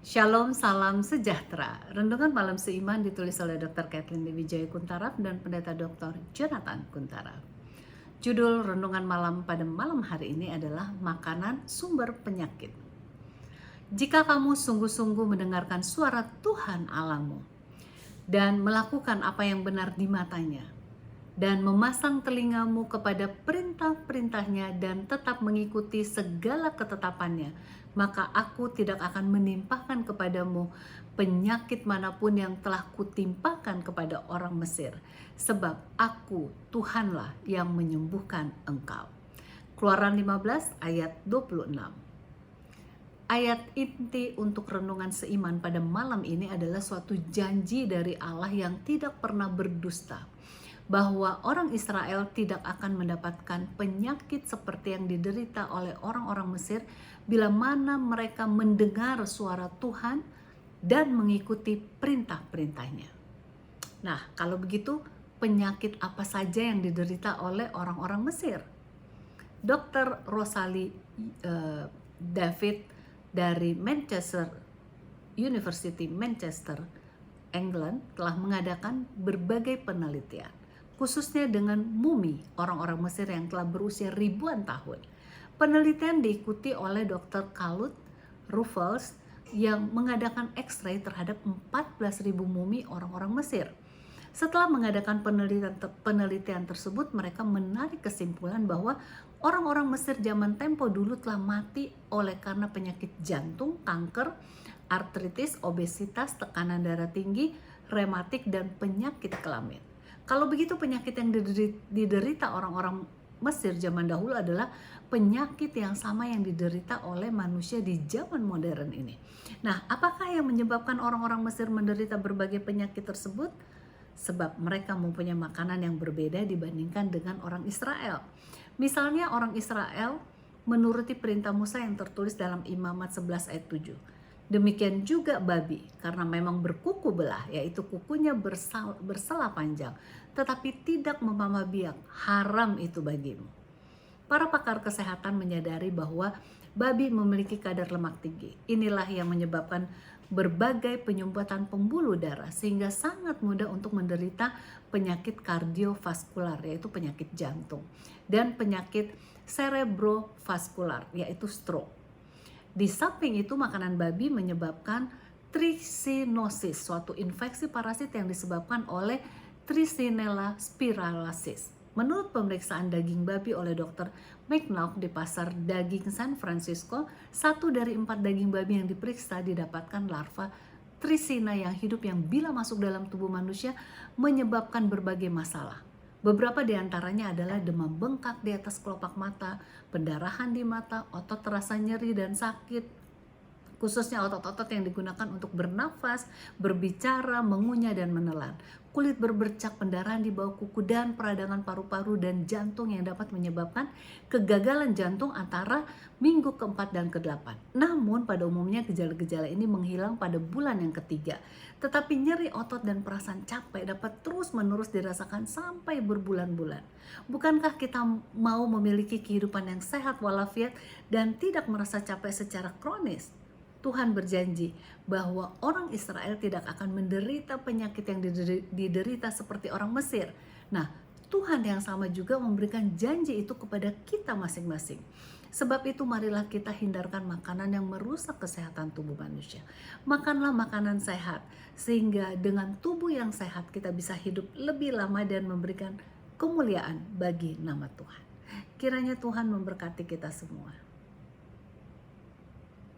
Shalom, salam sejahtera. Renungan malam seiman ditulis oleh Dr. Kathleen Wijaya Kuntaraf dan Pendeta Dr. Jonathan Kuntaraf. Judul renungan malam pada malam hari ini adalah Makanan Sumber Penyakit. Jika kamu sungguh-sungguh mendengarkan suara Tuhan Allahmu dan melakukan apa yang benar di matanya, dan memasang telingamu kepada perintah-perintahnya dan tetap mengikuti segala ketetapannya, maka aku tidak akan menimpakan kepadamu penyakit manapun yang telah kutimpakan kepada orang Mesir, sebab aku Tuhanlah yang menyembuhkan engkau. Keluaran 15 ayat 26. Ayat inti untuk renungan seiman pada malam ini adalah suatu janji dari Allah yang tidak pernah berdusta, bahwa orang Israel tidak akan mendapatkan penyakit seperti yang diderita oleh orang-orang Mesir bila mana mereka mendengar suara Tuhan dan mengikuti perintah-perintahnya. Nah, kalau begitu penyakit apa saja yang diderita oleh orang-orang Mesir? Dr. Rosalie David dari Manchester University, Manchester, England telah mengadakan berbagai penelitian, khususnya dengan mumi orang-orang Mesir yang telah berusia ribuan tahun. Penelitian diikuti oleh Dr. Khaled Ruffles yang mengadakan X-ray terhadap 14.000 mumi orang-orang Mesir. Setelah mengadakan penelitian tersebut, mereka menarik kesimpulan bahwa orang-orang Mesir zaman tempo dulu telah mati oleh karena penyakit jantung, kanker, artritis, obesitas, tekanan darah tinggi, rematik, dan penyakit kelamin. Kalau begitu penyakit yang diderita orang-orang Mesir zaman dahulu adalah penyakit yang sama yang diderita oleh manusia di zaman modern ini. Nah, apakah yang menyebabkan orang-orang Mesir menderita berbagai penyakit tersebut? Sebab mereka mempunyai makanan yang berbeda dibandingkan dengan orang Israel. Misalnya orang Israel menuruti perintah Musa yang tertulis dalam Imamat 11 ayat 7. Demikian juga babi, karena memang berkuku belah, yaitu kukunya bersela panjang, tetapi tidak memamah biak, haram itu bagimu. Para pakar kesehatan menyadari bahwa babi memiliki kadar lemak tinggi. Inilah yang menyebabkan berbagai penyumbatan pembuluh darah, sehingga sangat mudah untuk menderita penyakit kardiovaskular, yaitu penyakit jantung, dan penyakit cerebrovaskular, yaitu stroke. Di samping itu, makanan babi menyebabkan trichinosis, suatu infeksi parasit yang disebabkan oleh Trichinella spiralis. Menurut pemeriksaan daging babi oleh Dr. McNaught di pasar daging San Francisco, 1 dari 4 daging babi yang diperiksa didapatkan larva Trichinella yang hidup yang bila masuk dalam tubuh manusia menyebabkan berbagai masalah. Beberapa di antaranya adalah demam bengkak di atas kelopak mata, pendarahan di mata, otot terasa nyeri dan sakit, khususnya otot-otot yang digunakan untuk bernafas, berbicara, mengunyah, dan menelan. Kulit berbercak, pendarahan di bawah kuku, dan peradangan paru-paru dan jantung yang dapat menyebabkan kegagalan jantung antara minggu ke-4 dan ke-8. Namun pada umumnya gejala-gejala ini menghilang pada bulan yang ketiga. Tetapi nyeri otot dan perasaan capek dapat terus-menerus dirasakan sampai berbulan-bulan. Bukankah kita mau memiliki kehidupan yang sehat walafiat dan tidak merasa capek secara kronis? Tuhan berjanji bahwa orang Israel tidak akan menderita penyakit yang diderita seperti orang Mesir. Nah, Tuhan yang sama juga memberikan janji itu kepada kita masing-masing. Sebab itu marilah kita hindarkan makanan yang merusak kesehatan tubuh manusia. Makanlah makanan sehat, sehingga dengan tubuh yang sehat kita bisa hidup lebih lama dan memberikan kemuliaan bagi nama Tuhan. Kiranya Tuhan memberkati kita semua.